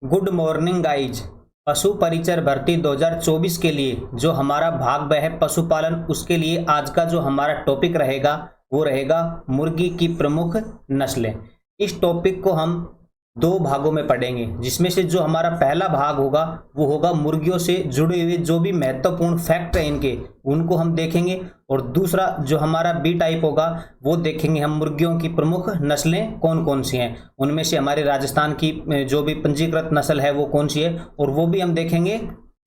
Good morning guys. पशु परिचर भर्ती 2024 के लिए जो हमारा भाग ब है पशुपालन, उसके लिए आज का जो हमारा टॉपिक रहेगा वो रहेगा मुर्गी की प्रमुख नस्लें। इस टॉपिक को हम दो भागों में पढ़ेंगे, जिसमें से जो हमारा पहला भाग होगा वो होगा मुर्गियों से जुड़े हुए जो भी महत्वपूर्ण फैक्ट है इनके, उनको हम देखेंगे। और दूसरा जो हमारा बी टाइप होगा वो देखेंगे हम मुर्गियों की प्रमुख नस्लें कौन कौन सी हैं, उनमें से हमारे राजस्थान की जो भी पंजीकृत नस्ल है वो कौन सी है, और वो भी हम देखेंगे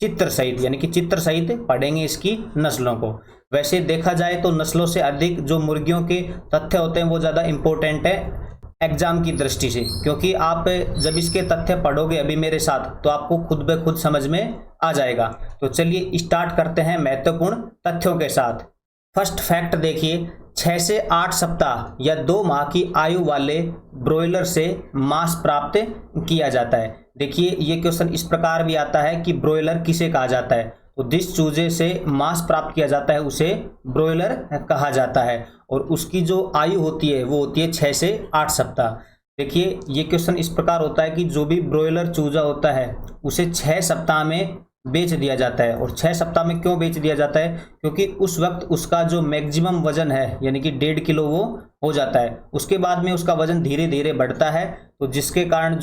चित्र सहित, यानी कि चित्र सहित पढ़ेंगे इसकी नस्लों को। वैसे देखा जाए तो नस्लों से अधिक जो मुर्गियों के तथ्य होते हैं वो ज़्यादा इंपॉर्टेंट है एग्जाम की दृष्टि से, क्योंकि आप जब इसके तथ्य पढ़ोगे अभी मेरे साथ तो आपको खुद ब खुद समझ में आ जाएगा। तो चलिए स्टार्ट करते हैं महत्वपूर्ण तथ्यों के साथ। फर्स्ट फैक्ट देखिए, 6 से 8 सप्ताह या 2 माह की आयु वाले ब्रॉयलर से मांस प्राप्त किया जाता है। देखिए ये क्वेश्चन इस प्रकार भी आता है कि ब्रॉयलर किसे कहा जाता है, तो जिस चूजे से मांस प्राप्त किया जाता है उसे ब्रॉयलर कहा जाता है, और उसकी जो आयु होती है वो होती है 6 से 8 सप्ताह। देखिए ये क्वेश्चन इस प्रकार होता है कि जो भी ब्रॉयलर चूजा होता है उसे 6 सप्ताह में बेच दिया जाता है। और 6 सप्ताह में क्यों बेच दिया जाता है, क्योंकि उस वक्त उसका जो मैक्सिमम वजन है यानी कि 1.5 किलो वो हो जाता है। उसके बाद में उसका वजन धीरे धीरे बढ़ता है, तो जिसके कारण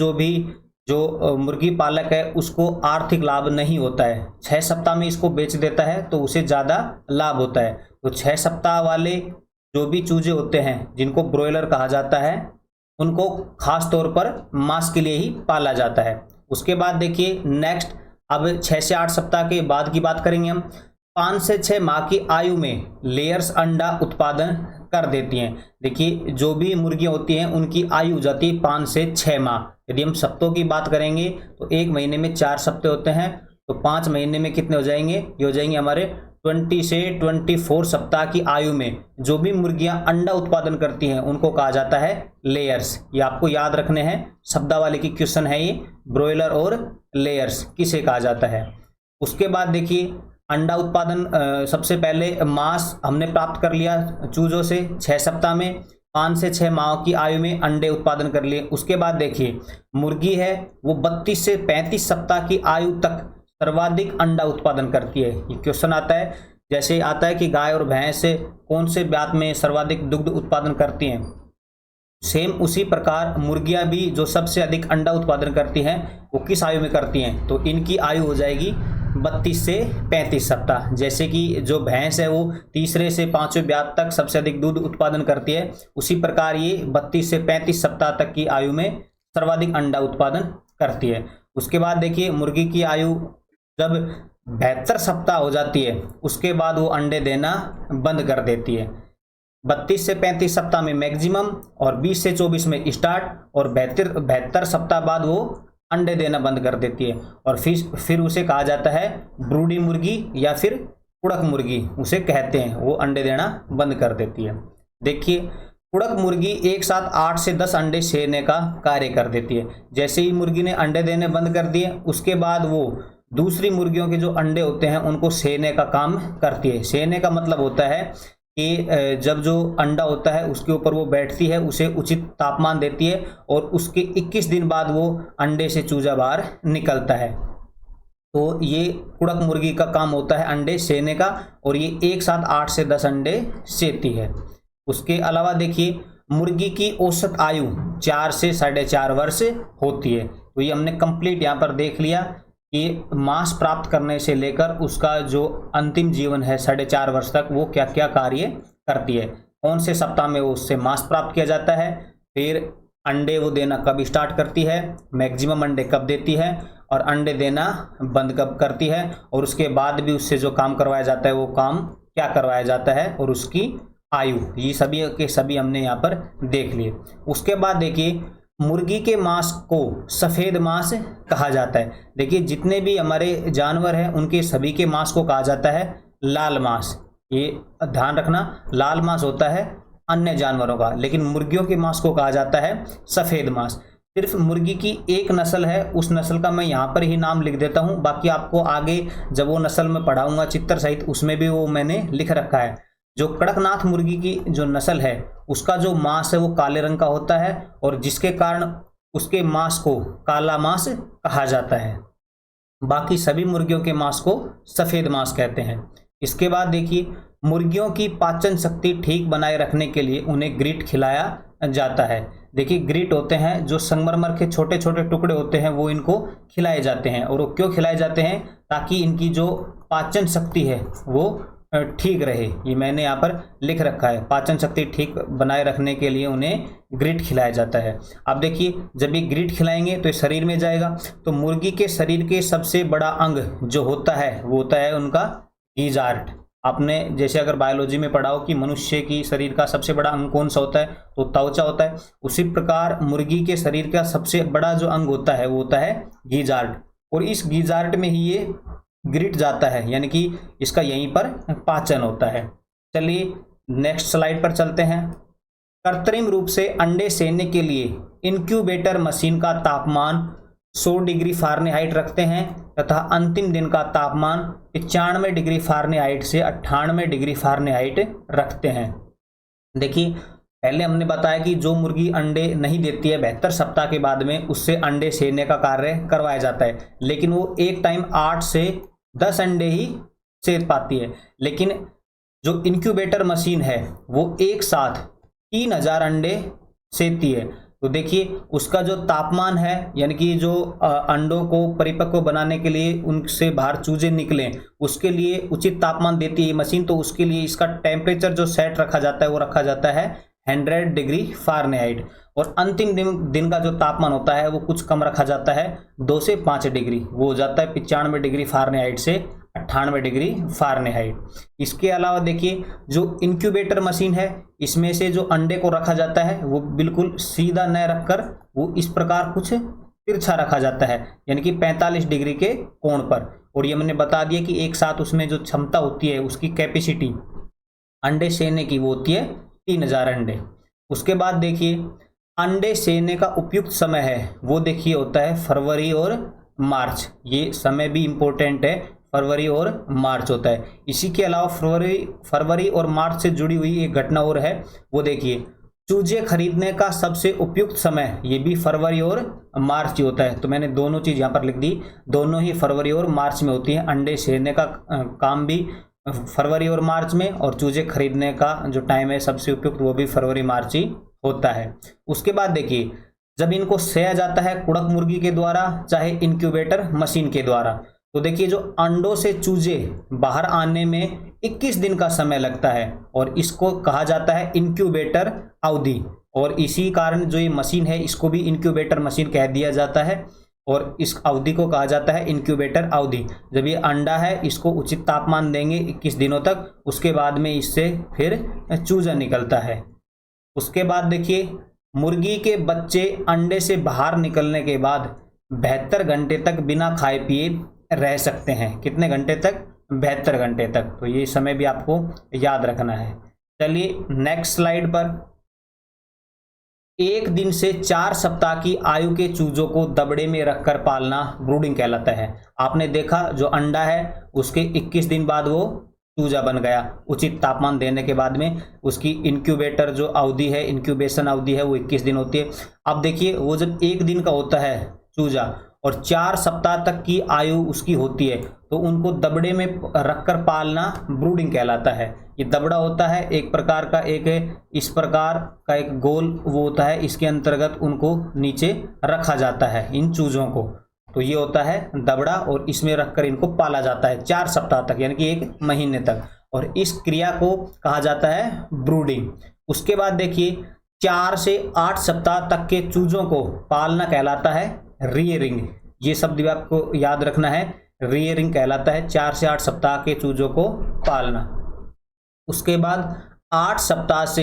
जो मुर्गी पालक है उसको आर्थिक लाभ नहीं होता है। 6 सप्ताह में इसको बेच देता है तो उसे ज़्यादा लाभ होता है। तो 6 सप्ताह वाले जो भी चूजे होते हैं जिनको ब्रॉयलर कहा जाता है उनको खास तौर पर मांस के लिए ही पाला जाता है। उसके बाद देखिए नेक्स्ट, अब 6 से 8 सप्ताह के बाद की बात करेंगे हम। 5 से 6 माह की आयु में लेयर्स अंडा उत्पादन कर देती हैं। देखिए जो भी मुर्गियां होती हैं उनकी आयु हो जाती है 5 से 6 माह। यदि हम सप्तों की बात करेंगे तो एक महीने में 4 सप्ते होते हैं, तो 5 महीने में कितने हो जाएंगे, ये हो जाएंगे हमारे 20 से 24 सप्ताह की आयु में जो भी मुर्गियां अंडा उत्पादन करती हैं उनको कहा जाता है लेयर्स। ये आपको याद रखने हैं, शब्दावली की क्वेश्चन है ये, ब्रॉयलर और लेयर्स किसे कहा जाता है। उसके बाद देखिए अंडा उत्पादन, सबसे पहले मांस हमने प्राप्त कर लिया चूजों से 6 सप्ताह में, 5 से 6 माह की आयु में अंडे उत्पादन कर लिए। उसके बाद देखिए मुर्गी है वो 32 से 35 सप्ताह की आयु तक सर्वाधिक अंडा उत्पादन करती है। ये क्वेश्चन आता है, जैसे आता है कि गाय और भैंस कौन से ब्यात में सर्वाधिक दुग्ध उत्पादन करती हैं, सेम उसी प्रकार मुर्गियां भी जो सबसे अधिक अंडा उत्पादन करती हैं वो किस आयु में करती हैं, तो इनकी आयु हो जाएगी 32 से 35 सप्ताह। जैसे कि जो भैंस है वो तीसरे से 5वें ब्यात तक सबसे अधिक दूध उत्पादन करती है, उसी प्रकार ये 32 से 35 सप्ताह तक की आयु में सर्वाधिक अंडा उत्पादन करती है। उसके बाद देखिए मुर्गी की आयु जब 72 सप्ताह हो जाती है उसके बाद वो अंडे देना बंद कर देती है। 32 से 35 सप्ताह में मैक्सिमम और 20 से 24 में स्टार्ट, और 72 सप्ताह बाद वो अंडे देना बंद कर देती है। और फिर उसे कहा जाता है ब्रूडी मुर्गी या फिर कुड़क मुर्गी उसे कहते हैं, वो अंडे देना बंद कर देती है। देखिए कुड़क मुर्गी एक साथ 8 से 10 अंडे सेने का कार्य कर देती है। जैसे ही मुर्गी ने अंडे देने बंद कर दिए उसके बाद वो दूसरी मुर्गियों के जो अंडे होते हैं उनको सेने का काम करती है। सेने का मतलब होता है कि जब जो अंडा होता है उसके ऊपर वो बैठती है, उसे उचित तापमान देती है, और उसके 21 दिन बाद वो अंडे से चूजा बाहर निकलता है। तो ये कुड़क मुर्गी का काम होता है अंडे सेने का, और ये एक साथ 8 से 10 अंडे सेती है। उसके अलावा देखिए मुर्गी की औसत आयु 4 से 4.5 वर्ष होती है। तो ये हमने कंप्लीट यहाँ पर देख लिया कि मांस प्राप्त करने से लेकर उसका जो अंतिम जीवन है 4.5 वर्ष तक वो क्या क्या कार्य करती है, कौन से सप्ताह में वो उससे मांस प्राप्त किया जाता है, फिर अंडे वो देना कब स्टार्ट करती है, मैक्सिमम अंडे कब देती है, और अंडे देना बंद कब करती है, और उसके बाद भी उससे जो काम करवाया जाता है वो काम क्या करवाया जाता है, और उसकी आयु, ये सभी के सभी हमने यहाँ पर देख लिए। उसके बाद देखिए मुर्गी के मांस को सफ़ेद मांस कहा जाता है। देखिए जितने भी हमारे जानवर हैं उनके सभी के मांस को कहा जाता है लाल मांस। ये ध्यान रखना, लाल मांस होता है अन्य जानवरों का, लेकिन मुर्गियों के मांस को कहा जाता है सफ़ेद मांस। सिर्फ मुर्गी की एक नस्ल है, उस नस्ल का मैं यहाँ पर ही नाम लिख देता हूँ, बाकी आपको आगे जब वो नस्ल में पढ़ाऊँगा चित्र सहित उसमें भी वो मैंने लिख रखा है। जो कड़कनाथ मुर्गी की जो नस्ल है उसका जो मांस है वो काले रंग का होता है, और जिसके कारण उसके मांस को काला मांस कहा जाता है। बाकी सभी मुर्गियों के मांस को सफेद मांस कहते हैं। इसके बाद देखिए, मुर्गियों की पाचन शक्ति ठीक बनाए रखने के लिए उन्हें ग्रिट खिलाया जाता है। देखिए, ग्रिट होते हैं जो संगमरमर के छोटे छोटे टुकड़े होते हैं, वो इनको खिलाए जाते हैं। और वो क्यों खिलाए जाते हैं? ताकि इनकी जो पाचन शक्ति है वो ठीक रहे। ये मैंने यहाँ पर लिख रखा है, पाचन शक्ति ठीक बनाए रखने के लिए उन्हें ग्रिट खिलाया जाता है। अब देखिए, जब ये ग्रिट खिलाएंगे तो ये शरीर में जाएगा। तो मुर्गी के शरीर के सबसे बड़ा अंग जो होता है वो होता है उनका गीजार्ट। आपने जैसे अगर बायोलॉजी में पढ़ा हो कि मनुष्य की शरीर का सबसे बड़ा अंग कौन सा होता है, तो त्वचा होता है। उसी प्रकार मुर्गी के शरीर का सबसे बड़ा जो अंग होता है वो होता है गीजार्ट। और इस गीजार्ट में ही ये ग्रिट जाता है, यानी कि इसका यहीं पर पाचन होता है। चलिए नेक्स्ट स्लाइड पर चलते हैं। कृत्रिम रूप से अंडे सेने के लिए इंक्यूबेटर मशीन का तापमान 100 डिग्री फ़ारेनहाइट रखते हैं तथा अंतिम दिन का तापमान 95 डिग्री फ़ारेनहाइट से 98 डिग्री फ़ारेनहाइट रखते हैं। देखिए, पहले हमने बताया कि जो मुर्गी अंडे नहीं देती है 72 सप्ताह के बाद में उससे अंडे सेने का कार्य करवाया जाता है, लेकिन वो एक टाइम 8 से 10 अंडे ही सेध पाती है। लेकिन जो इंक्यूबेटर मशीन है वो एक साथ 3000 अंडे सेधती है। तो देखिए, उसका जो तापमान है, यानी कि जो अंडों को परिपक्व बनाने के लिए उनसे बाहर चूजे निकलें उसके लिए उचित तापमान देती है मशीन। तो उसके लिए इसका टेम्परेचर जो सेट रखा जाता है वो रखा जाता है 100 डिग्री फ़ारेनहाइट। और अंतिम दिन का जो तापमान होता है वो कुछ कम रखा जाता है, 2 से 5 डिग्री, वो हो जाता है 95 डिग्री फ़ारेनहाइट से 98 डिग्री फ़ारेनहाइट। इसके अलावा देखिए, जो इंक्यूबेटर मशीन है इसमें से जो अंडे को रखा जाता है वो बिल्कुल सीधा न रखकर वो इस प्रकार कुछ तिरछा रखा जाता है, यानी कि 45 डिग्री के कोण पर। और ये मैंने बता दिया कि एक साथ उसमें जो क्षमता होती है उसकी कैपेसिटी अंडे सेने की वो होती है 3000 अंडे। उसके बाद देखिए, अंडे सेने का उपयुक्त समय है वो देखिए होता है फरवरी और मार्च। ये समय भी इम्पोर्टेंट है, फरवरी और मार्च होता है। इसी के अलावा फरवरी और मार्च से जुड़ी हुई एक घटना और है, वो देखिए, चूजे खरीदने का सबसे उपयुक्त समय ये भी फरवरी और मार्च ही होता है। तो मैंने दोनों चीज़ यहाँ पर लिख दी, दोनों ही फरवरी और मार्च में होती है। अंडे सेने का काम भी फरवरी और मार्च में, और चूजे खरीदने का जो टाइम है सबसे उपयुक्त वो भी फरवरी मार्च ही होता है। उसके बाद देखिए, जब इनको सेया जाता है कुड़क मुर्गी के द्वारा चाहे इंक्यूबेटर मशीन के द्वारा, तो देखिए जो अंडों से चूजे बाहर आने में 21 दिन का समय लगता है और इसको कहा जाता है इंक्यूबेटर अवधि। और इसी कारण जो ये मशीन है इसको भी इंक्यूबेटर मशीन कह दिया जाता है और इस अवधि को कहा जाता है इंक्यूबेटर अवधि। जब ये अंडा है इसको उचित तापमान देंगे 21 दिनों तक, उसके बाद में इससे फिर चूजा निकलता है। उसके बाद देखिए, मुर्गी के बच्चे अंडे से बाहर निकलने के बाद 72 घंटे तक बिना खाए पिए रह सकते हैं। कितने घंटे तक? 72 घंटे तक। तो ये समय भी आपको याद रखना है। चलिए नेक्स्ट स्लाइड पर। 1 दिन से 4 सप्ताह की आयु के चूजों को दबड़े में रखकर पालना ब्रूडिंग कहलाता है। आपने देखा जो अंडा है उसके 21 दिन बाद वो चूजा बन गया, उचित तापमान देने के बाद में। उसकी इंक्यूबेटर जो अवधि है, इंक्यूबेशन अवधि है वो 21 दिन होती है। अब देखिए, वो जब 1 दिन का होता है चूजा और 4 सप्ताह तक की आयु उसकी होती है तो उनको दबड़े में रखकर पालना ब्रूडिंग कहलाता है। ये दबड़ा होता है एक प्रकार का, एक इस प्रकार का एक गोल वो होता है, इसके अंतर्गत उनको नीचे रखा जाता है इन चूजों को। तो ये होता है दबड़ा और इसमें रखकर इनको पाला जाता है 4 सप्ताह तक, यानी कि 1 महीने तक। और इस क्रिया को कहा जाता है ब्रूडिंग। उसके बाद देखिए, 4 से 8 सप्ताह तक के चूजों को पालना कहलाता है रियरिंग। ये शब्द भी आपको याद रखना है, रियरिंग कहलाता है 4 से 8 सप्ताह के चूजों को पालना। उसके बाद 8 सप्ताह से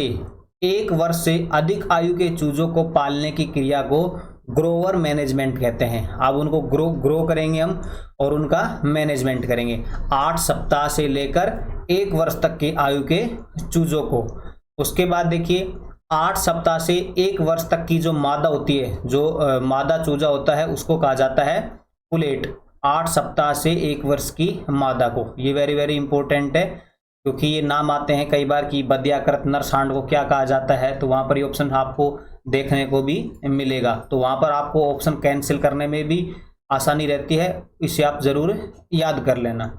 1 वर्ष से अधिक आयु के चूजों को पालने की क्रिया को ग्रोवर मैनेजमेंट कहते हैं। अब उनको ग्रो करेंगे हम और उनका मैनेजमेंट करेंगे 8 सप्ताह से लेकर 1 वर्ष तक की आयु के चूजों को। उसके बाद देखिए, 8 सप्ताह से 1 वर्ष तक की जो मादा होती है, जो मादा चूजा होता है उसको कहा जाता है पुलेट। 8 सप्ताह से 1 वर्ष की मादा को, ये वेरी वेरी इंपॉर्टेंट है। क्योंकि ये नाम आते हैं कई बार कि बद्याकृत नर सांड को क्या कहा जाता है, तो वहाँ पर ये ऑप्शन आपको देखने को भी मिलेगा। तो वहाँ पर आपको ऑप्शन कैंसिल करने में भी आसानी रहती है, इसे आप ज़रूर याद कर लेना।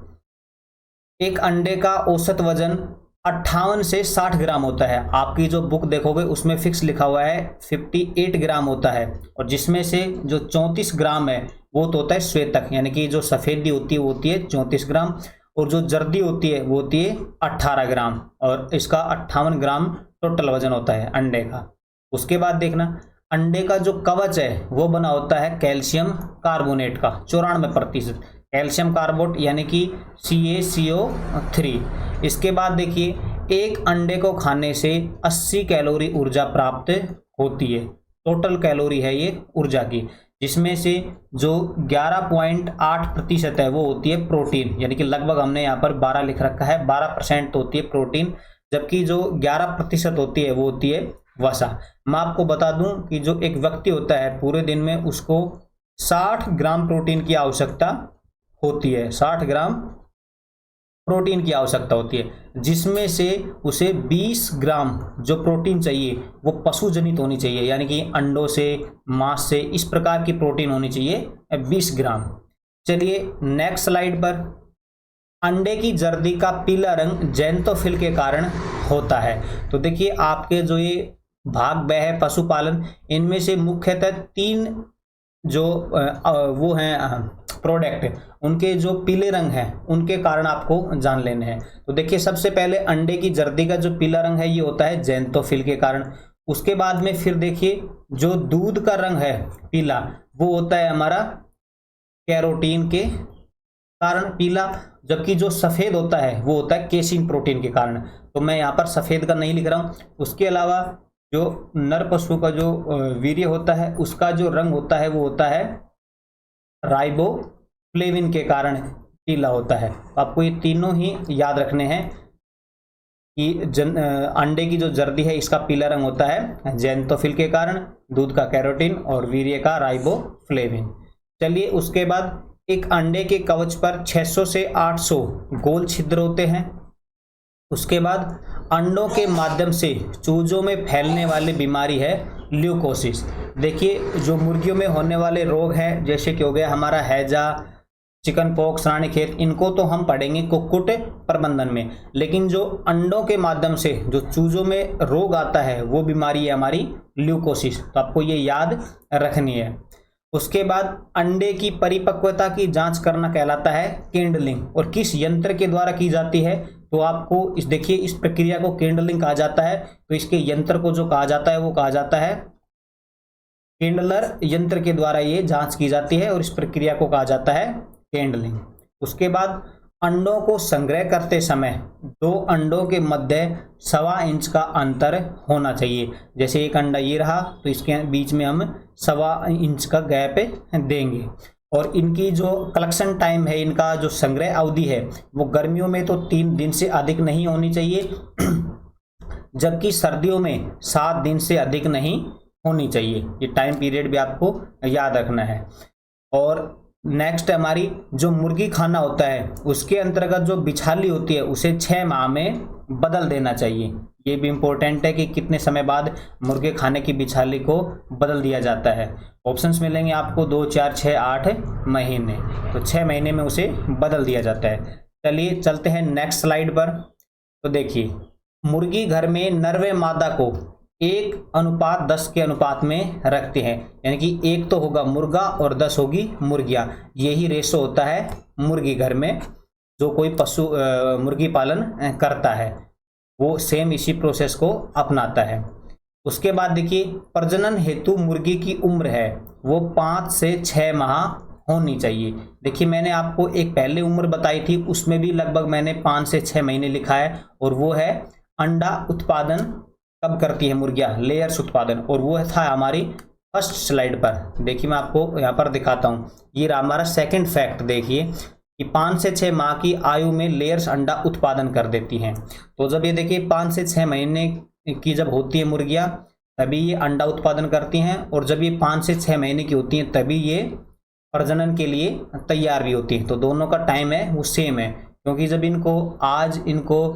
एक अंडे का औसत वजन 58 से 60 ग्राम होता है। आपकी जो बुक देखोगे उसमें फिक्स लिखा हुआ है 58 ग्राम होता है, और जिसमें से जो 34 ग्राम है वो तो होता है श्वेतक, यानी कि जो सफ़ेदी होती है वो होती है 34 ग्राम, और जो जर्दी होती है वो होती है 18 ग्राम, और इसका 58 ग्राम टोटल वजन होता है अंडे का। उसके बाद देखना, अंडे का जो कवच है वो बना होता है कैल्शियम कार्बोनेट का 94%, कैल्शियम कार्बोनेट यानी कि CaCO3। इसके बाद देखिए, एक अंडे को खाने से 80 कैलोरी ऊर्जा प्राप्त होती है। टोटल कैलोरी है ये ऊर्जा की, जिसमें से जो 11.8% है वो होती है प्रोटीन, यानी कि लगभग हमने यहाँ पर 12 लिख रखा है, 12% होती है प्रोटीन, जबकि जो 11% होती है वो होती है वसा। मैं आपको बता दूं कि जो एक व्यक्ति होता है पूरे दिन में उसको 60 ग्राम प्रोटीन की आवश्यकता होती है, 60 ग्राम प्रोटीन की आवश्यकता होती है, जिसमें से उसे 20 ग्राम जो प्रोटीन चाहिए वो पशु जनित होनी चाहिए, यानी कि अंडों से, मांस से, इस प्रकार की प्रोटीन होनी चाहिए 20 ग्राम। चलिए नेक्स्ट स्लाइड पर, अंडे की जर्दी का पीला रंग ज़ैंथोफिल के कारण होता है। तो देखिए, आपके जो ये भाग ब है पशुपालन, इनमें से मुख्यतः 3 जो वो हैं प्रोडक्ट, उनके जो पीले रंग हैं उनके कारण आपको जान लेने हैं। तो देखिए, सबसे पहले अंडे की जर्दी का जो पीला रंग है ये होता है ज़ैंथोफिल के कारण। उसके बाद में फिर देखिए, जो दूध का रंग है पीला वो होता है हमारा कैरोटीन के कारण पीला, जबकि जो सफ़ेद होता है वो होता है केसिन प्रोटीन के कारण। तो मैं यहाँ पर सफ़ेद का नहीं लिख रहा हूँ। उसके अलावा जो नर पशु का जो वीर्य होता है उसका जो रंग होता है वो होता है राइबोफ्लेविन के कारण पीला होता है। तो आपको ये तीनों ही याद रखने हैं कि अंडे की जो जर्दी है इसका पीला रंग होता है ज़ैंथोफिल के कारण, दूध का कैरोटीन और वीर्य का राइबोफ्लेविन। चलिए उसके बाद, एक अंडे के कवच पर 600 से 800 गोल छिद्र होते हैं। उसके बाद अंडों के माध्यम से चूजों में फैलने वाली बीमारी है ल्यूकोसिस। देखिए, जो मुर्गियों में होने वाले रोग हैं जैसे कि हो गया हमारा हैजा, चिकन पॉक्स, रानीखेत, इनको तो हम पढ़ेंगे कुक्कुट प्रबंधन में, लेकिन जो अंडों के माध्यम से जो चूजों में रोग आता है वो बीमारी है हमारी ल्यूकोसिस। तो आपको ये याद रखनी है। उसके बाद अंडे की परिपक्वता की जांच करना कहलाता है केंडलिंग, और किस यंत्र के द्वारा की जाती है, तो आपको इस देखिए, इस प्रक्रिया को केंडलिंग कहा जाता है। तो इसके यंत्र को जो कहा जाता है वो कहा जाता है केंडलर यंत्र के द्वारा ये जांच की जाती है, और इस प्रक्रिया को कहा जाता है केंडलिंग। उसके बाद अंडों को संग्रह करते समय 2 अंडों के मध्य 1.25 इंच का अंतर होना चाहिए। जैसे एक अंडा ये रहा तो इसके बीच में हम 1.25 इंच का गैप देंगे। और इनकी जो कलेक्शन टाइम है, इनका जो संग्रह अवधि है वो गर्मियों में तो 3 दिन से अधिक नहीं होनी चाहिए, जबकि सर्दियों में 7 दिन से अधिक नहीं होनी चाहिए। ये टाइम पीरियड भी आपको याद रखना है। और नेक्स्ट हमारी जो मुर्गी खाना होता है उसके अंतर्गत जो बिछाली होती है उसे 6 माह में बदल देना चाहिए। ये भी इम्पोर्टेंट है कि कितने समय बाद मुर्गे खाने की बिछाली को बदल दिया जाता है। ऑप्शंस मिलेंगे आपको 2, 4, 6, 8 महीने। तो 6 महीने में उसे बदल दिया जाता है। चलिए चलते हैं नेक्स्ट स्लाइड पर। तो देखिए, मुर्गी घर में नर व मादा को 1:10 के अनुपात में रखते हैं, यानी कि 1 तो होगा मुर्गा और 10 होगी मुर्गियां। यही रेशो होता है मुर्गी घर में। जो कोई पशु मुर्गी पालन करता है वो सेम इसी प्रोसेस को अपनाता है। उसके बाद देखिए, प्रजनन हेतु मुर्गी की उम्र है वो 5 से 6 माह होनी चाहिए। देखिए, मैंने आपको एक पहले उम्र बताई थी, उसमें भी लगभग मैंने 5 से 6 महीने लिखा है, और वो है अंडा उत्पादन कब करती है मुर्गियां, लेयर्स उत्पादन, और वो था हमारी फर्स्ट स्लाइड पर। देखिए, मैं आपको यहाँ पर दिखाता हूँ। ये रहा हमारा सेकंड फैक्ट। देखिए कि 5 से 6 माह की आयु में लेयर्स अंडा उत्पादन कर देती हैं। तो जब ये देखिए 5 से 6 महीने की जब होती है मुर्गियां तभी ये अंडा उत्पादन करती हैं, और जब ये 5 से 6 महीने की होती हैं तभी ये प्रजनन के लिए तैयार भी होती है। तो दोनों का टाइम है वो सेम है, क्योंकि जब इनको आज इनको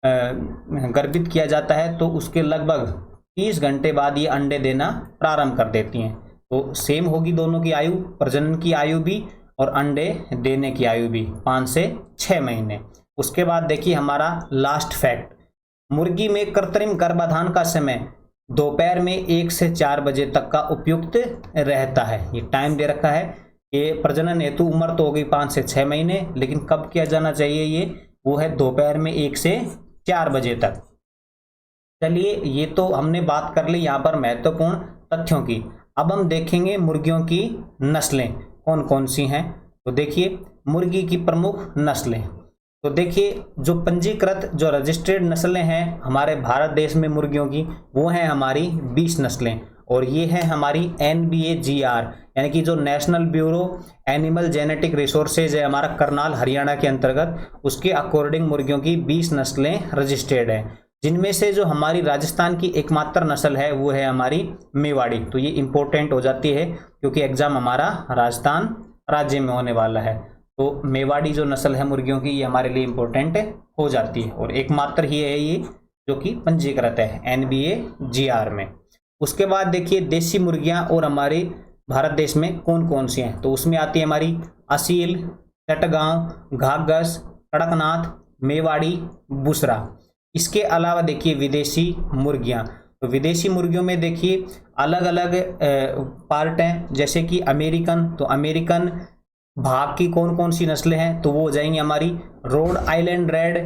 गर्भित किया जाता है तो उसके लगभग 30 घंटे बाद ये अंडे देना प्रारंभ कर देती हैं। तो सेम होगी दोनों की आयु, प्रजनन की आयु भी और अंडे देने की आयु भी 5 से 6 महीने। उसके बाद देखिए हमारा लास्ट फैक्ट, मुर्गी में कृत्रिम गर्भाधान का समय दोपहर में 1 से 4 बजे तक का उपयुक्त रहता है। ये टाइम दे रखा है कि प्रजनन हेतु उम्र तो हो गई 5 से 6 महीने, लेकिन कब किया जाना चाहिए ये, वो है दोपहर में 1 से 4 बजे तक। चलिए ये तो हमने बात कर ली यहाँ पर महत्वपूर्ण तथ्यों की। अब हम देखेंगे मुर्गियों की नस्लें कौन कौन सी हैं। तो देखिए मुर्गी की प्रमुख नस्लें, तो देखिए जो पंजीकृत जो रजिस्टर्ड नस्लें हैं हमारे भारत देश में मुर्गियों की, वो हैं हमारी 20 नस्लें, और ये है हमारी NBAGR यानी कि जो national bureau animal genetic resources है हमारा करनाल हरियाणा के अंतर्गत, उसके अकॉर्डिंग मुर्गियों की 20 नस्लें रजिस्टर्ड हैं, जिनमें से जो हमारी राजस्थान की एकमात्र नस्ल है वो है हमारी मेवाड़ी। तो ये इंपॉर्टेंट हो जाती है क्योंकि एग्जाम हमारा राजस्थान राज्य में होने वाला है, तो मेवाड़ी जो नस्ल है मुर्गियों की ये हमारे लिए इंपॉर्टेंट हो जाती है, और एकमात्र ही है ये जो कि पंजीकृत है NBAGR में। उसके बाद देखिए देसी मुर्गियां और हमारे भारत देश में कौन कौन सी हैं, तो उसमें आती है हमारी असील, चटगांव, घाघस, कड़कनाथ, मेवाड़ी, बुसरा। इसके अलावा देखिए विदेशी मुर्गियां, तो विदेशी मुर्गियों में देखिए अलग अलग पार्ट हैं, जैसे कि अमेरिकन, तो अमेरिकन भाग की कौन कौन सी नस्लें हैं, तो वो हो जाएंगी हमारी Rhode Island red,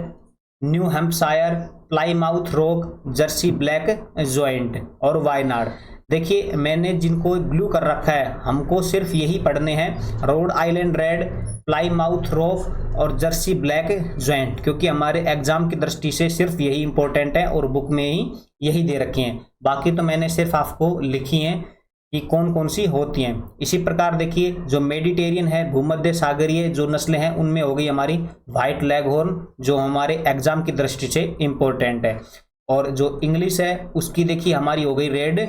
new Hampshire, Plymouth rock, Jersey black joint और वायनाड। देखिए मैंने जिनको ब्लू कर रखा है हमको सिर्फ यही पढ़ने हैं, Rhode Island red, Plymouth rock और जर्सी ब्लैक जॉइंट, क्योंकि हमारे एग्जाम की दृष्टि से सिर्फ यही इंपॉर्टेंट है और बुक में ही यही दे रखी हैं। बाकी तो मैंने सिर्फ आपको लिखी हैं कि कौन कौन सी होती हैं। इसी प्रकार देखिए जो मेडिटेरियन है भूमध्य सागरीय जो नस्लें हैं उनमें हो गई हमारी व्हाइट लेगहॉर्न, जो हमारे एग्जाम की दृष्टि से इंपॉर्टेंट है, और जो इंग्लिश है उसकी देखिए हमारी हो गई रेड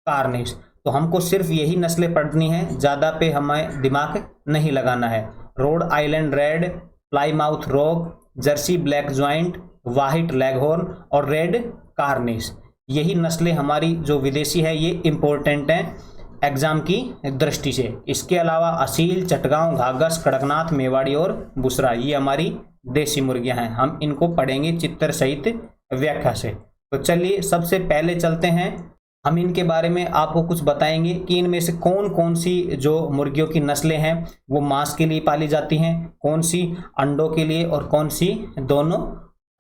कार्निश। तो हमको सिर्फ यही नस्लें पढ़नी है, ज़्यादा पे हमें दिमाग नहीं लगाना है। Rhode Island red, Plymouth rock, Jersey black joint, white leghorn और रेड कार्निश, यही नस्लें हमारी जो विदेशी है ये इंपॉर्टेंट हैं एग्जाम की दृष्टि से। इसके अलावा असील, चटगांव, घाघस, कड़कनाथ, मेवाड़ी और बुसरा ये हमारी देसी मुर्गियां हैं। हम इनको पढ़ेंगे चित्र सहित व्याख्या से। तो चलिए सबसे पहले चलते हैं, हम इनके बारे में आपको कुछ बताएंगे कि इनमें से कौन कौन सी जो मुर्गियों की नस्लें हैं वो मांस के लिए पाली जाती हैं, कौन सी अंडों के लिए और कौन सी दोनों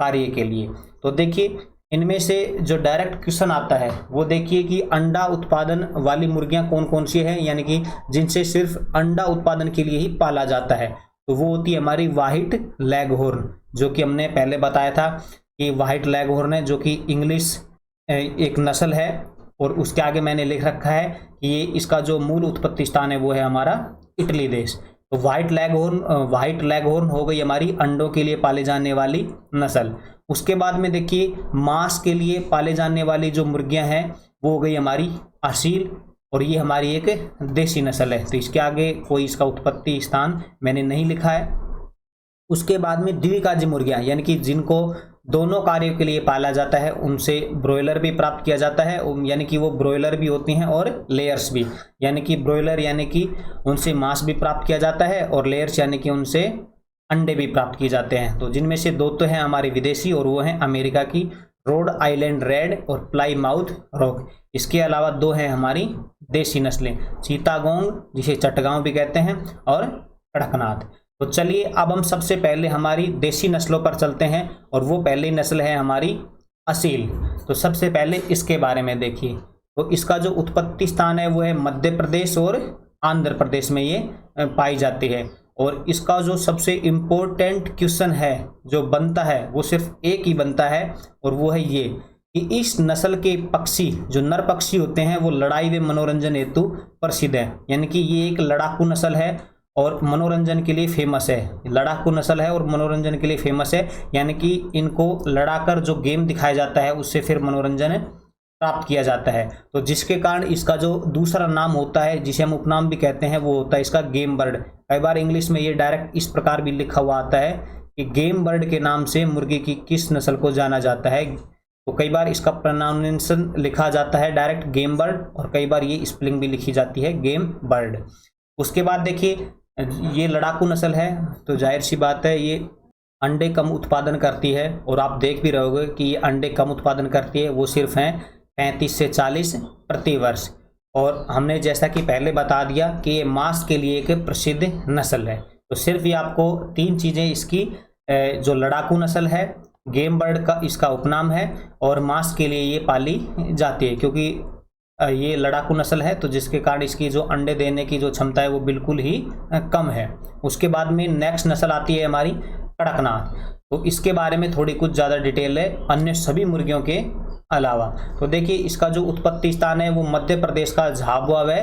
कार्य के लिए। तो देखिए इनमें से जो डायरेक्ट क्वेश्चन आता है वो देखिए कि अंडा उत्पादन वाली मुर्गियां कौन कौन सी हैं, यानी कि जिनसे सिर्फ अंडा उत्पादन के लिए ही पाला जाता है, तो वो होती है हमारी व्हाइट लेगहॉर्न, जो कि हमने पहले बताया था कि व्हाइट लेगहॉर्न है जो कि इंग्लिश एक नस्ल है, और उसके आगे मैंने लिख रखा है कि ये इसका जो मूल उत्पत्ति स्थान है वो है हमारा इटली देश। तो व्हाइट लेगहॉर्न हो गई हमारी अंडों के लिए पाले जाने वाली नस्ल। उसके बाद में देखिए मांस के लिए पाले जाने वाली जो मुर्गियां हैं वो हो गई हमारी असील, और ये हमारी एक देसी नस्ल है, तो इसके आगे कोई इसका उत्पत्ति स्थान मैंने नहीं लिखा है। उसके बाद में द्विकाजी मुर्गियां, यानी कि जिनको दोनों कार्यों के लिए पाला जाता है, उनसे ब्रॉयलर भी प्राप्त किया जाता है, यानी कि वो ब्रॉयलर भी होती हैं और लेयर्स भी, यानी कि ब्रॉयलर यानी कि उनसे मांस भी प्राप्त किया जाता है और लेयर्स यानी कि उनसे अंडे भी प्राप्त किए जाते हैं। तो जिनमें से दो तो हैं हमारे विदेशी और वो हैं अमेरिका की रोड आइलैंड रेड और प्लाईमाउथ रॉक। इसके अलावा दो हैं हमारी देसी नस्लें, सीतागोंग जिसे चटगांव भी कहते हैं और कड़कनाथ। तो चलिए अब हम सबसे पहले हमारी देसी नस्लों पर चलते हैं, और वो पहली नस्ल है हमारी असील। तो सबसे पहले इसके बारे में देखिए, तो इसका जो उत्पत्ति स्थान है वो है मध्य प्रदेश और आंध्र प्रदेश में ये पाई जाती है। और इसका जो सबसे इम्पोर्टेंट क्वेश्चन है जो बनता है वो सिर्फ एक ही बनता है, और वो है ये कि इस नस्ल के पक्षी जो नर पक्षी होते हैं वो लड़ाई व मनोरंजन हेतु प्रसिद्ध है, यानी कि ये एक लड़ाकू नस्ल है और मनोरंजन के लिए फेमस है। लड़ाकू नस्ल है और मनोरंजन के लिए फेमस है, यानी कि इनको लड़ाकर जो गेम दिखाया जाता है उससे फिर मनोरंजन प्राप्त किया जाता है। तो जिसके कारण इसका जो दूसरा नाम होता है जिसे हम उपनाम भी कहते हैं वो होता है इसका गेम बर्ड। कई बार इंग्लिश में ये डायरेक्ट इस प्रकार भी लिखा हुआ आता है कि गेम बर्ड के नाम से मुर्गी की किस नस्ल को जाना जाता है। तो कई बार इसका प्रोनाउंसिएशन लिखा जाता है डायरेक्ट गेम बर्ड, और कई बार ये स्पेलिंग भी लिखी जाती है गेम बर्ड। उसके बाद देखिए ये लड़ाकू नस्ल है, तो जाहिर सी बात है ये अंडे कम उत्पादन करती है, और आप देख भी रहे होगे कि ये अंडे कम उत्पादन करती है, वो सिर्फ हैं 35 से 40 प्रति वर्ष। और हमने जैसा कि पहले बता दिया कि ये मांस के लिए एक प्रसिद्ध नस्ल है। तो सिर्फ ये आपको 3 चीज़ें इसकी, जो लड़ाकू नस्ल है, गेम बर्ड का इसका उपनाम है, और मांस के लिए ये पाली जाती है, क्योंकि ये लड़ाकू नस्ल है, तो जिसके कारण इसकी जो अंडे देने की जो क्षमता है वो बिल्कुल ही कम है। उसके बाद में नेक्स्ट नस्ल आती है हमारी कड़कनाथ। तो इसके बारे में थोड़ी कुछ ज़्यादा डिटेल है अन्य सभी मुर्गियों के अलावा। तो देखिए इसका जो उत्पत्ति स्थान है वो मध्य प्रदेश का झाबुआ व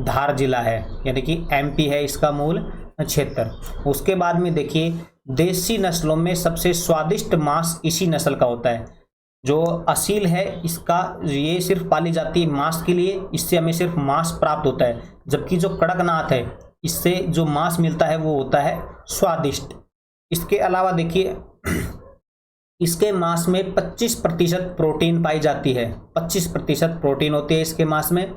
धार जिला है, यानी कि MP है इसका मूल क्षेत्र। उसके बाद में देखिए देसी नस्लों में सबसे स्वादिष्ट मांस इसी नस्ल का होता है। जो असील है इसका, ये सिर्फ पाली जाती है मांस के लिए, इससे हमें सिर्फ मांस प्राप्त होता है। जबकि जो कड़कनाथ है इससे जो मांस मिलता है वो होता है स्वादिष्ट। इसके अलावा देखिए इसके मांस में 25% प्रोटीन पाई जाती है, 25% प्रोटीन होती है इसके मांस में।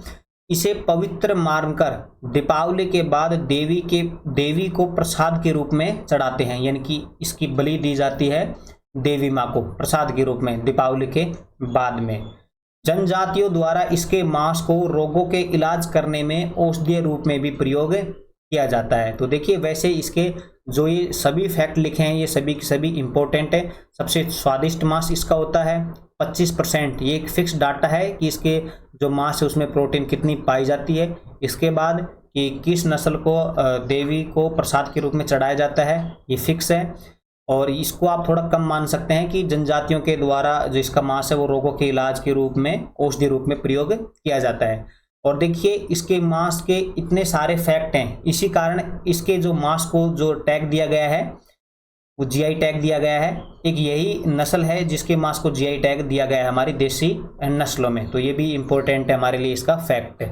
इसे पवित्र मानकर दीपावली के बाद देवी को प्रसाद के रूप में चढ़ाते हैं, यानी कि इसकी बलि दी जाती है देवी माँ को प्रसाद के रूप में दीपावली के बाद में। जनजातियों द्वारा इसके मांस को रोगों के इलाज करने में औषधीय रूप में भी प्रयोग किया जाता है। तो देखिए वैसे इसके जो ये सभी फैक्ट लिखे हैं ये सभी के सभी इंपॉर्टेंट है। सबसे स्वादिष्ट मांस इसका होता है 25%, ये एक फिक्स डाटा है कि इसके जो मांस है उसमें प्रोटीन कितनी पाई जाती है। इसके बाद कि किस नस्ल को देवी को प्रसाद के रूप में चढ़ाया जाता है ये फिक्स है, और इसको आप थोड़ा कम मान सकते हैं कि जनजातियों के द्वारा जो इसका मांस है वो रोगों के इलाज के रूप में औषधि रूप में प्रयोग किया जाता है। और देखिए इसके मांस के इतने सारे फैक्ट हैं, इसी कारण इसके जो मांस को जो टैग दिया गया है वो GI टैग दिया गया है। एक यही नस्ल है जिसके मांस को GI टैग दिया गया है हमारी देसी नस्लों में, तो ये भी इम्पोर्टेंट है हमारे लिए इसका फैक्ट।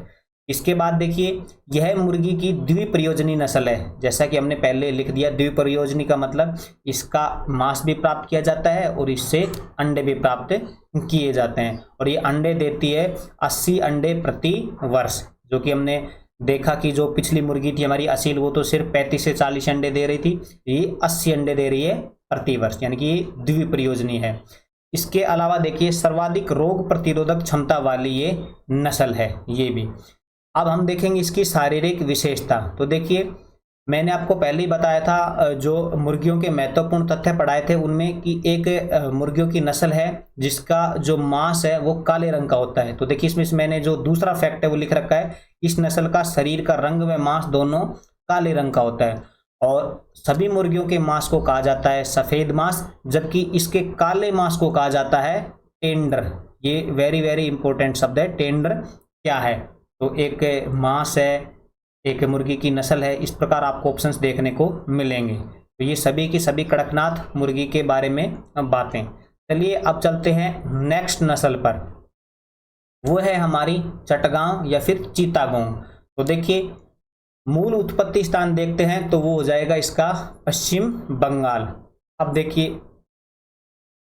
इसके बाद देखिए यह मुर्गी की द्विप्रयोजनी नस्ल है। जैसा कि हमने पहले लिख दिया, द्विप्रयोजनी का मतलब इसका मांस भी प्राप्त किया जाता है और इससे अंडे भी प्राप्त किए जाते हैं, और ये अंडे देती है 80 अंडे प्रति वर्ष। जो कि हमने देखा कि जो पिछली मुर्गी थी हमारी असील वो तो सिर्फ 35 से 40 अंडे दे रही थी, ये 80 अंडे दे रही है प्रति वर्ष, यानी कि ये द्विप्रयोजनी है। इसके अलावा देखिए सर्वाधिक रोग प्रतिरोधक क्षमता वाली ये नस्ल है ये भी। अब हम देखेंगे इसकी शारीरिक विशेषता। तो देखिए मैंने आपको पहले ही बताया था जो मुर्गियों के महत्वपूर्ण तथ्य पढ़ाए थे उनमें कि एक मुर्गियों की नस्ल है जिसका जो मांस है वो काले रंग का होता है। तो देखिए इसमें मैंने जो दूसरा फैक्ट है वो लिख रखा है, इस नस्ल का शरीर का रंग व मांस दोनों काले रंग का होता है, और सभी मुर्गियों के मांस को कहा जाता है सफ़ेद मांस, जबकि इसके काले मांस को कहा जाता है टेंडर। ये वेरी वेरी इंपॉर्टेंट शब्द है। टेंडर क्या है? तो एक मांस है, एक मुर्गी की नस्ल है, इस प्रकार आपको ऑप्शंस देखने को मिलेंगे। तो ये सभी की सभी कड़कनाथ मुर्गी के बारे में बातें। चलिए अब चलते हैं नेक्स्ट नस्ल पर, वो है हमारी चटगांव या फिर चीतागोंग। तो देखिए मूल उत्पत्ति स्थान देखते हैं तो वो हो जाएगा इसका पश्चिम बंगाल। अब देखिए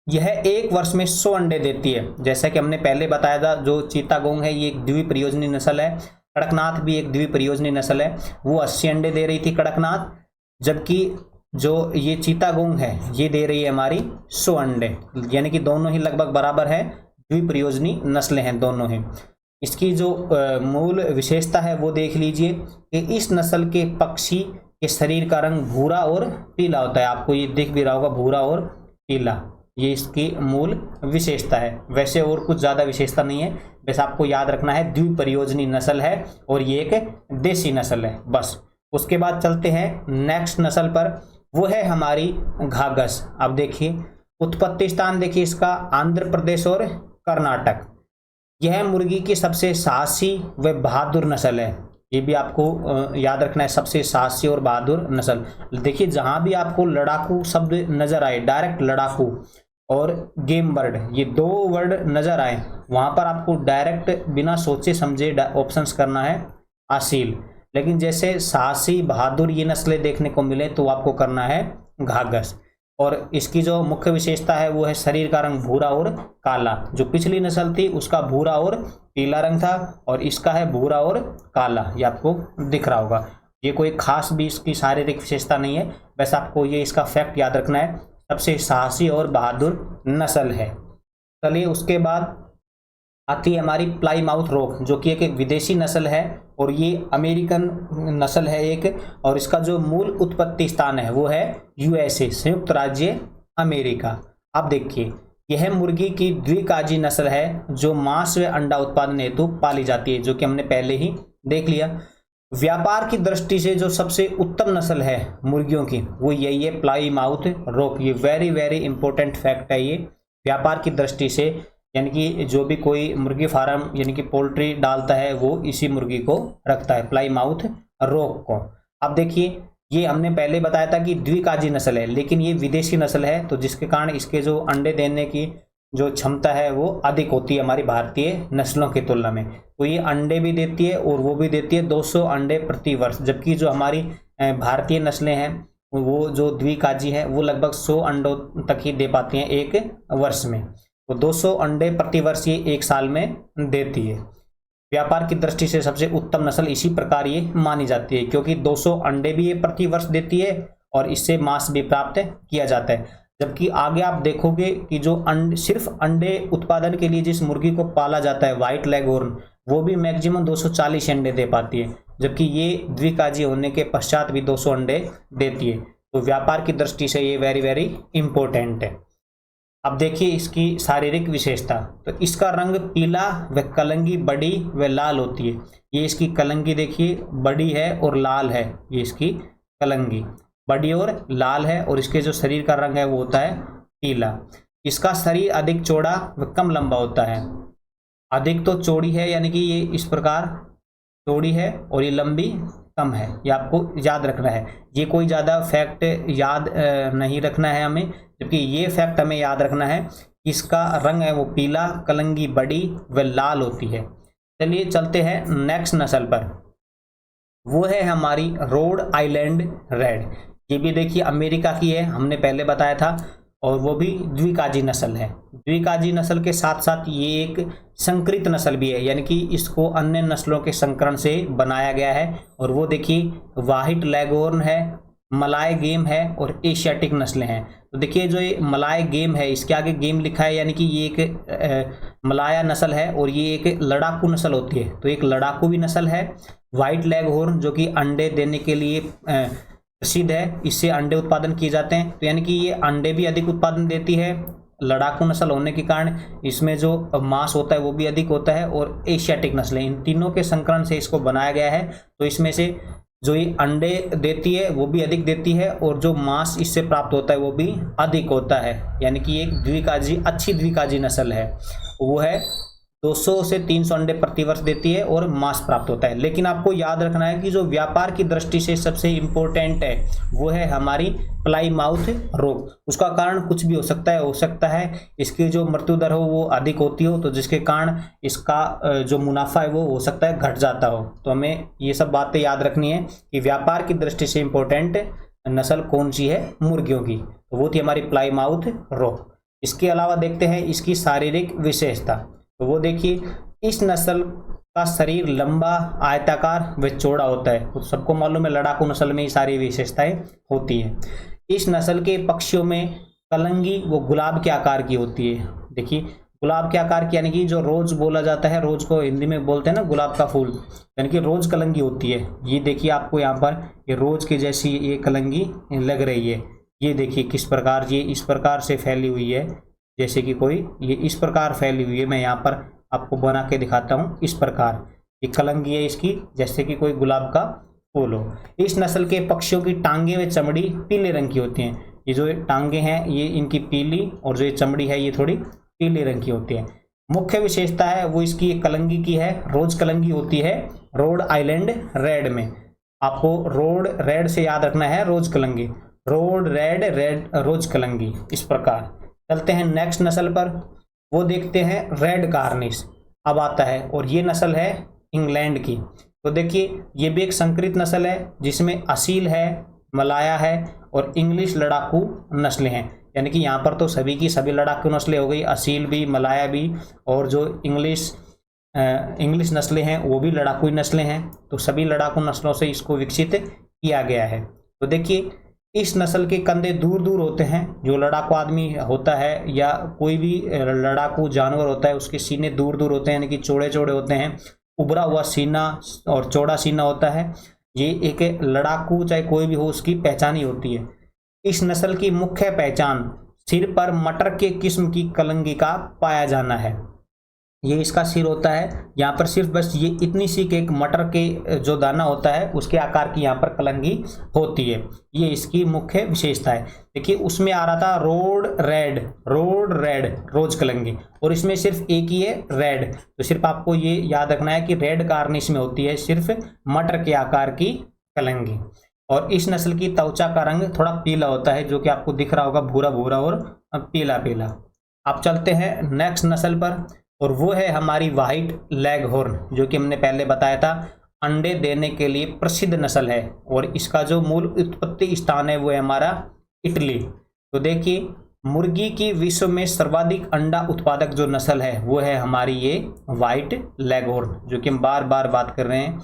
यह एक वर्ष में 100 अंडे देती है। जैसा कि हमने पहले बताया था जो चीतागोंग है ये एक द्विप्रयोजनी नस्ल है, कड़कनाथ भी एक द्विप्रयोजनी नस्ल है। वो 80 अंडे दे रही थी कड़कनाथ, जबकि जो ये चीतागोंग है ये दे रही है हमारी 100 अंडे, यानी कि दोनों ही लगभग बराबर है, द्विप्रयोजनी नस्लें हैं दोनों ही। इसकी जो मूल विशेषता है वो देख लीजिए कि इस नस्ल के पक्षी के शरीर का रंग भूरा और पीला होता है। आपको ये दिख भी रहा होगा भूरा और पीला, ये इसकी मूल विशेषता है। वैसे और कुछ ज़्यादा विशेषता नहीं है, बस आपको याद रखना है द्विप्रयोजनी नस्ल है और ये एक देसी नस्ल है बस। उसके बाद चलते हैं नेक्स्ट नस्ल पर, वो है हमारी घाघस। अब देखिए उत्पत्ति स्थान देखिए इसका आंध्र प्रदेश और कर्नाटक। यह मुर्गी की सबसे साहसी व बहादुर नस्ल है, ये भी आपको याद रखना है, सबसे साहसी और बहादुर नस्ल। देखिए जहां भी आपको लड़ाकू शब्द नजर आए, डायरेक्ट लड़ाकू और गेम बर्ड ये दो वर्ड नजर आए, वहां पर आपको डायरेक्ट बिना सोचे समझे ऑप्शंस करना है असील। लेकिन जैसे साहसी बहादुर ये नस्लें देखने को मिले तो आपको करना है घाघस। और इसकी जो मुख्य विशेषता है वो है शरीर का रंग भूरा और काला। जो पिछली नस्ल थी उसका भूरा और पीला रंग था और इसका है भूरा और काला, ये आपको दिख रहा होगा। ये कोई खास भी इसकी शारीरिक विशेषता नहीं है, बस आपको ये इसका फैक्ट याद रखना है, सबसे साहसी और बहादुर नस्ल है। चलिए उसके बाद आती है हमारी प्लाईमाउथ रॉक, जो कि एक विदेशी नस्ल है और ये अमेरिकन नस्ल है एक, और इसका जो मूल उत्पत्ति स्थान है वो है यूएसए, संयुक्त राज्य अमेरिका। अब देखिए यह मुर्गी की द्विकाजी नस्ल है जो मांस व अंडा उत्पादन हेतु पाली जाती है, जो कि हमने पहले ही देख लिया। व्यापार की दृष्टि से जो सबसे उत्तम नस्ल है मुर्गियों की वो यही है, प्लाईमाउथ रॉक। ये वेरी वेरी इंपॉर्टेंट फैक्ट है ये व्यापार की दृष्टि से, यानी कि जो भी कोई मुर्गी फार्म यानी कि पोल्ट्री डालता है वो इसी मुर्गी को रखता है, प्लाईमाउथ रॉक को। अब देखिए ये हमने पहले बताया था कि द्विकाजी नस्ल है, लेकिन ये विदेशी नस्ल है, तो जिसके कारण इसके जो अंडे देने की जो क्षमता है वो अधिक होती है हमारी भारतीय नस्लों की तुलना में। तो ये अंडे भी देती है और वो भी देती है 200 अंडे प्रति वर्ष, जबकि जो हमारी भारतीय नस्लें हैं वो जो द्विकाजी है वो लगभग 100 अंडों तक ही दे पाती हैं एक वर्ष में। तो 200 अंडे प्रति वर्ष ये एक साल में देती है। व्यापार की दृष्टि से सबसे उत्तम नस्ल इसी प्रकार ये मानी जाती है, क्योंकि 200 अंडे भी ये प्रति वर्ष देती है और इससे मांस भी प्राप्त किया जाता है। जबकि आगे आप देखोगे कि जो सिर्फ अंडे उत्पादन के लिए जिस मुर्गी को पाला जाता है व्हाइट लेगहॉर्न, वो भी मैक्सिमम 240 अंडे दे पाती है, जबकि ये द्विकाजी होने के पश्चात भी 200 अंडे देती है। तो व्यापार की दृष्टि से ये वेरी वेरी इंपॉर्टेंट है। अब देखिए इसकी शारीरिक विशेषता, तो इसका रंग पीला व कलंगी बड़ी व लाल होती है। ये इसकी कलंगी देखिए बड़ी है और लाल है, ये इसकी कलंगी बड़ी और लाल है, और इसके जो शरीर का रंग है वो होता है पीला। इसका शरीर अधिक चौड़ा व कम लंबा होता है। अधिक तो चौड़ी है, यानी कि ये इस प्रकार चौड़ी है, और ये लंबी कम है, ये आपको याद रखना है। ये कोई ज़्यादा फैक्ट याद नहीं रखना है हमें, जबकि ये फैक्ट हमें याद रखना है, इसका रंग है वो पीला, कलंगी बड़ी व लाल होती है। चलिए चलते हैं नेक्स्ट नस्ल पर, वो है हमारी रोड आइलैंड रेड। ये भी देखिए अमेरिका की है, हमने पहले बताया था, और वो भी द्विकाजी नस्ल है। द्विकाजी नस्ल के साथ साथ ये एक संकरित नस्ल भी है, यानी कि इसको अन्य नस्लों के संकरण से बनाया गया है। और वो देखिए व्हाइट लेगहॉर्न है, मलाय गेम है और एशियाटिक नस्लें हैं। तो देखिए जो ये मलाय गेम है, इसके आगे गेम लिखा है, यानी कि ये एक मलाया नस्ल है और ये एक लड़ाकू नस्ल होती है। तो एक लड़ाकू भी नस्ल है। व्हाइट लेगहॉर्न जो कि अंडे देने के लिए प्रसिद्ध है, इससे अंडे उत्पादन किए जाते हैं, तो यानी कि ये अंडे भी अधिक उत्पादन देती है। लड़ाकू नस्ल होने के कारण इसमें जो मांस होता है वो भी अधिक होता है। और एशियाटिक नस्लें, इन तीनों के संकरण से इसको बनाया गया है। तो इसमें से जो ये अंडे देती है वो भी अधिक देती है और जो मांस इससे प्राप्त होता है वो भी अधिक होता है, यानी कि एक द्विकाजी अच्छी द्विकाजी नस्ल है। वो है 200 से 300 अंडे प्रति वर्ष देती है और मांस प्राप्त होता है। लेकिन आपको याद रखना है कि जो व्यापार की दृष्टि से सबसे इम्पोर्टेंट है वो है हमारी प्लाईमाउथ रॉक। उसका कारण कुछ भी हो सकता है इसकी जो मृत्यु दर हो वो अधिक होती हो, तो जिसके कारण इसका जो मुनाफा है वो हो सकता है घट जाता हो। तो हमें ये सब बातें याद रखनी है कि व्यापार की दृष्टि से इम्पोर्टेंट नस्ल कौन सी है मुर्गियों की, तो वो थी हमारी प्लाईमाउथ रॉक। इसके अलावा देखते हैं इसकी शारीरिक विशेषता। तो वो देखिए इस नस्ल का शरीर लंबा, आयताकार व चौड़ा होता है। तो सबको मालूम है लड़ाकू नस्ल में ये सारी विशेषताएं होती हैं। इस नस्ल के पक्षियों में कलंगी वो गुलाब के आकार की होती है। देखिए गुलाब के आकार की, यानी कि जो रोज बोला जाता है, रोज को हिंदी में बोलते हैं ना गुलाब का फूल, यानी कि रोज कलंगी होती है। ये देखिए आपको यहाँ पर ये रोज की जैसी ये कलंगी लग रही है। ये देखिए किस प्रकार ये इस प्रकार से फैली हुई है, जैसे कि कोई ये इस प्रकार फैली हुई है। मैं यहाँ पर आपको बना के दिखाता हूँ। इस प्रकार ये कलंगी है इसकी, जैसे कि कोई गुलाब का फूल हो। इस नस्ल के पक्षियों की टांगे व चमड़ी पीले रंग की होती हैं। ये जो टांगे हैं ये इनकी पीली, और जो ये चमड़ी है ये थोड़ी पीले रंग की होती है। मुख्य विशेषता है वो इसकी कलंगी की है, रोज कलंगी होती है रोड आइलैंड रेड में। आपको रोड रेड से याद रखना है रोज कलंगी, रोड रेड रेड रोज कलंगी। इस प्रकार चलते हैं नेक्स्ट नस्ल पर, वो देखते हैं रेड कार्निश। अब आता है और ये नस्ल है इंग्लैंड की। तो देखिए ये भी एक संकरित नस्ल है जिसमें असील है, मलाया है और इंग्लिश लड़ाकू नस्लें हैं। यानी कि यहाँ पर तो सभी की सभी लड़ाकू नस्लें हो गई, असील भी, मलाया भी, और जो इंग्लिश नस्लें हैं वो भी लड़ाकू नस्लें हैं। तो सभी लड़ाकू नस्लों से इसको विकसित किया गया है। तो देखिए इस नस्ल के कंधे दूर दूर होते हैं। जो लड़ाकू आदमी होता है या कोई भी लड़ाकू जानवर होता है उसके सीने दूर दूर होते हैं, यानी कि चौड़े चौड़े होते हैं, उभरा हुआ सीना और चौड़ा सीना होता है। ये एक लड़ाकू चाहे कोई भी हो उसकी पहचान ही होती है। इस नस्ल की मुख्य पहचान सिर पर मटर के किस्म की कलंगी का पाया जाना है। ये इसका सिर होता है, यहाँ पर सिर्फ बस ये इतनी सी कि एक मटर के जो दाना होता है उसके आकार की यहाँ पर कलंगी होती है। ये इसकी मुख्य विशेषता है। देखिए उसमें आ रहा था रोड रेड रोज कलंगी, और इसमें सिर्फ एक ही है रेड। तो सिर्फ आपको ये याद रखना है कि रेड कार्निश में होती है सिर्फ मटर के आकार की कलंगी। और इस नस्ल की त्वचा का रंग थोड़ा पीला होता है, जो कि आपको दिख रहा होगा, भूरा भूरा और पीला पीला। आप चलते हैं नेक्स्ट नस्ल पर, और वो है हमारी व्हाइट लेगहॉर्न, जो कि हमने पहले बताया था अंडे देने के लिए प्रसिद्ध नस्ल है। और इसका जो मूल उत्पत्ति स्थान है वो है हमारा इटली। तो देखिए मुर्गी की विश्व में सर्वाधिक अंडा उत्पादक जो नस्ल है वो है हमारी ये व्हाइट लेगहॉर्न, जो कि हम बार बार बात कर रहे हैं।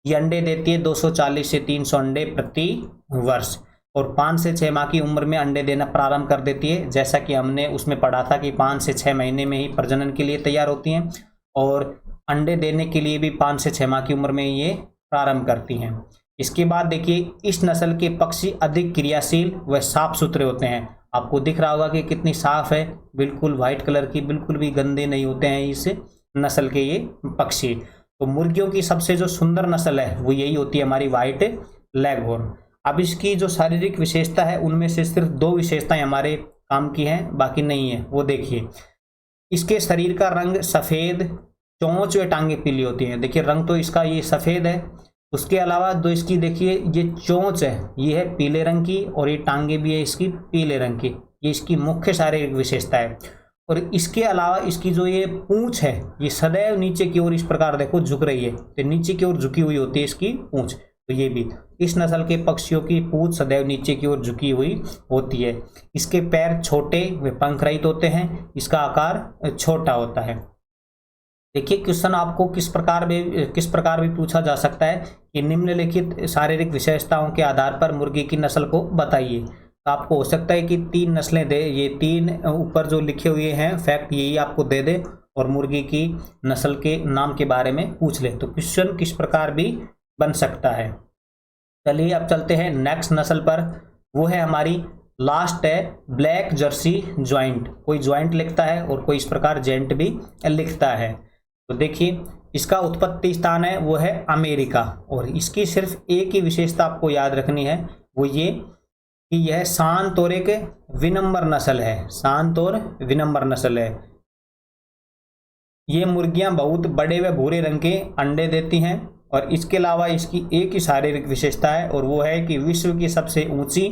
ये अंडे देती है 240 से 300 अंडे प्रति वर्ष, और 5 से 6 माह की उम्र में अंडे देना प्रारंभ कर देती है। जैसा कि हमने उसमें पढ़ा था कि 5 से 6 महीने में ही प्रजनन के लिए तैयार होती हैं, और अंडे देने के लिए भी 5 से 6 माह की उम्र में ये प्रारंभ करती हैं। इसके बाद देखिए इस नस्ल के पक्षी अधिक क्रियाशील व साफ सुथरे होते हैं। आपको दिख रहा होगा कि कितनी साफ है, बिल्कुल व्हाइट कलर की, बिल्कुल भी गंदे नहीं होते हैं इस नस्ल के ये पक्षी। तो मुर्गियों की सबसे जो सुंदर नस्ल है वो यही होती है हमारी व्हाइट लेगहॉर्न। अब इसकी जो शारीरिक विशेषता है उनमें से सिर्फ 2 विशेषताएं हमारे काम की हैं, बाकी नहीं है। वो देखिए इसके शरीर का रंग सफ़ेद, चोंच व टांगे पीली होती हैं। देखिए रंग तो इसका ये सफ़ेद है, उसके अलावा जो इसकी देखिए ये चोंच है ये है पीले रंग की, और ये टांगे भी है इसकी पीले रंग की। ये इसकी मुख्य शारीरिक विशेषता है। और इसके अलावा इसकी जो ये पूंछ है ये सदैव नीचे की ओर इस प्रकार देखो झुक रही है, तो नीचे की ओर झुकी हुई होती है इसकी पूंछ। तो ये भी इस नस्ल के पक्षियों की पूंछ सदैव नीचे की ओर झुकी हुई होती है। इसके पैर छोटे व पंख रहित होते हैं, इसका आकार छोटा होता है। देखिए क्वेश्चन आपको किस प्रकार भी पूछा जा सकता है कि निम्नलिखित शारीरिक विशेषताओं के आधार पर मुर्गी की नस्ल को बताइए। तो आपको हो सकता है कि 3 नस्लें दे, ये 3 ऊपर जो लिखे हुए हैं फैक्ट यही आपको दे दे, और मुर्गी की नस्ल के नाम के बारे में पूछ ले। तो क्वेश्चन किस प्रकार भी बन सकता है। चलिए अब चलते हैं नेक्स्ट नस्ल पर, वो है हमारी लास्ट है ब्लैक जर्सी ज्वाइंट। कोई ज्वाइंट लिखता है और कोई इस प्रकार जेंट भी लिखता है। तो देखिए इसका उत्पत्ति स्थान है वो है अमेरिका, और इसकी सिर्फ एक ही विशेषता आपको याद रखनी है, वो ये कि यह शांत और एक विनम्र नस्ल है। शांत और विनम्र नस्ल है। ये मुर्गियां बहुत बड़े व भूरे रंग के अंडे देती हैं, और इसके अलावा इसकी एक ही शारीरिक विशेषता है, और वो है कि विश्व की सबसे ऊंची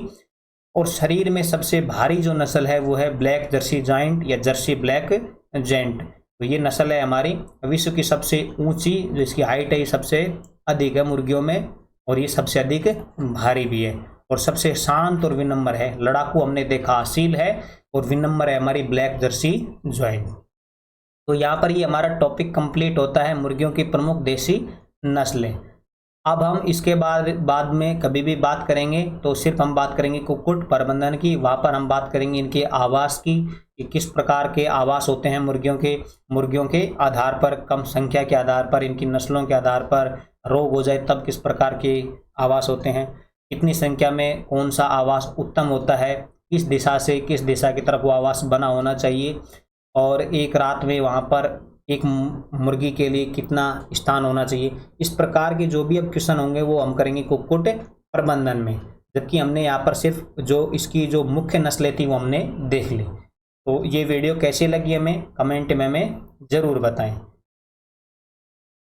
और शरीर में सबसे भारी जो नस्ल है वो है ब्लैक जर्सी जाइंट या जर्सी ब्लैक जेंट। तो ये नस्ल है हमारी विश्व की सबसे ऊंची, जो इसकी हाइट है ये सबसे अधिक है मुर्गियों में, और ये सबसे अधिक भारी भी है, और सबसे शांत और विनम्र है। लड़ाकू हमने देखा असील है, और विनम्र है हमारी ब्लैक जर्सी ज्वाइंट। तो यहाँ पर ये हमारा टॉपिक कंप्लीट होता है मुर्गियों की प्रमुख देसी नस्लें। अब हम इसके बाद में कभी भी बात करेंगे तो सिर्फ हम बात करेंगे कुक्कुट प्रबंधन की। वहाँ पर हम बात करेंगे इनके आवास की, कि किस प्रकार के आवास होते हैं मुर्गियों के आधार पर, कम संख्या के आधार पर, इनकी नस्लों के आधार पर। रोग हो जाए तब किस प्रकार के आवास होते हैं, कितनी संख्या में कौन सा आवास उत्तम होता है, किस दिशा से किस दिशा की तरफ वो आवास बना होना चाहिए, और एक रात में वहाँ पर एक मुर्गी के लिए कितना स्थान होना चाहिए। इस प्रकार के जो भी अब क्वेश्चन होंगे वो हम करेंगे कुक्कुट प्रबंधन में, जबकि हमने यहाँ पर सिर्फ जो इसकी जो मुख्य नस्लें थी वो हमने देख ली। तो ये वीडियो कैसी लगी हमें कमेंट में हमें ज़रूर बताएं।